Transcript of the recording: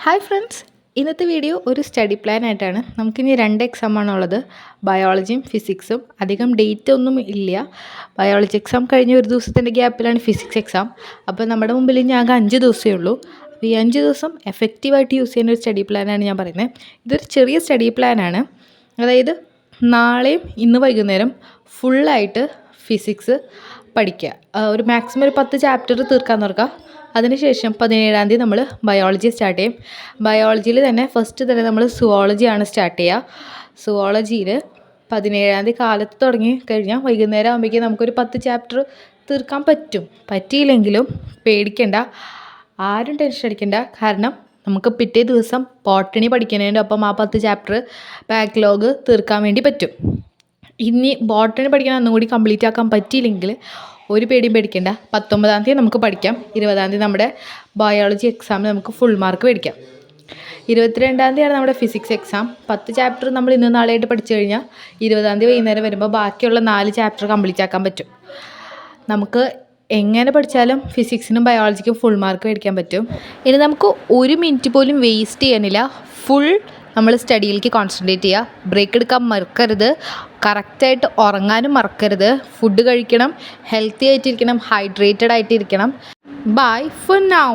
Hi friends, ഇന്നത്തെ video ഒരു study plan ആയിട്ടാണ്. നമുക്കിനി 2 എക്സാമാണുള്ളത്, ബയോളജിയും ഫിസിക്സും. അധികം ഡേറ്റ് ഒന്നും ഇല്ല. ബയോളജി എക്സാം കഴിഞ്ഞ ഒരു ദിവസത്തിൻ്റെ ഗ്യാപ്പിലാണ് ഫിസിക്സ് എക്സാം. അപ്പോൾ നമ്മുടെ മുമ്പിൽ ഇനി ആകെ 5 ദിവസമേ ഉള്ളൂ. അപ്പോൾ ഈ 5 ദിവസം എഫക്റ്റീവായിട്ട് യൂസ് ചെയ്യുന്ന ഒരു സ്റ്റഡി പ്ലാനാണ് ഞാൻ പറയുന്നത്. ഇതൊരു ചെറിയ സ്റ്റഡി പ്ലാനാണ്. അതായത് നാളെയും ഇന്ന് വൈകുന്നേരം ഫുള്ളായിട്ട് ഫിസിക്സ് പഠിക്കുക. ഒരു മാക്സിമം ഒരു 10 ചാപ്റ്റർ തീർക്കാൻ നോക്കുക. അതിനുശേഷം 17-ാം തീയതി നമ്മൾ ബയോളജി സ്റ്റാർട്ട് ചെയ്യും. ബയോളജിയിൽ തന്നെ ഫസ്റ്റ് തന്നെ നമ്മൾ സുവോളജിയാണ് സ്റ്റാർട്ട് ചെയ്യുക. സുവോളജിയിൽ 17-ാം തീയതി കാലത്ത് തുടങ്ങി കഴിഞ്ഞാൽ വൈകുന്നേരം ആകുമ്പോഴേക്കും നമുക്കൊരു 10 ചാപ്റ്റർ തീർക്കാൻ പറ്റും. പറ്റിയില്ലെങ്കിലും പേടിക്കേണ്ട, ആരും ടെൻഷൻ അടിക്കേണ്ട. കാരണം നമുക്ക് പിറ്റേ ദിവസം ബോട്ടണി പഠിക്കുന്നതിൻ്റെ ഒപ്പം ആ 10 ചാപ്റ്റർ ബാക്ക്ലോഗ് തീർക്കാൻ വേണ്ടി പറ്റും. ഇനി ബോട്ടണി പഠിക്കാൻ ഒന്നും കൂടി കംപ്ലീറ്റ് ആക്കാൻ പറ്റിയില്ലെങ്കിൽ ഒരു പേടിയും പേടിക്കേണ്ട. 19-ാം തീയതി നമുക്ക് പഠിക്കാം. 20-ാം തീയതി നമ്മുടെ ബയോളജി എക്സാമിന് നമുക്ക് ഫുൾ മാർക്ക് മേടിക്കാം. 22-ാം തീയതിയാണ് നമ്മുടെ ഫിസിക്സ് എക്സാം. 10 ചാപ്റ്റർ നമ്മൾ ഇന്ന് നാളെയായിട്ട് പഠിച്ചു കഴിഞ്ഞാൽ 20-ാം തീയതി വൈകുന്നേരം വരുമ്പോൾ ബാക്കിയുള്ള 4 ചാപ്റ്റർ കംപ്ലീറ്റ് ആക്കാൻ പറ്റും. നമുക്ക് എങ്ങനെ പഠിച്ചാലും ഫിസിക്സിനും ബയോളജിക്കും ഫുൾ മാർക്ക് മേടിക്കാൻ പറ്റും. ഇനി നമുക്ക് 1 മിനിറ്റ് പോലും വേസ്റ്റ് ചെയ്യാനില്ല. ഫുൾ നമ്മൾ സ്റ്റഡിയിലേക്ക് കോൺസെൻട്രേറ്റ് ചെയ്യുക. ബ്രേക്ക് എടുക്കാൻ മറക്കരുത്. കറക്റ്റായിട്ട് ഉറങ്ങാനും മറക്കരുത്. ഫുഡ് കഴിക്കണം, ഹെൽത്തി ആയിട്ടിരിക്കണം, ഹൈഡ്രേറ്റഡ് ആയിട്ടിരിക്കണം. Bye for now.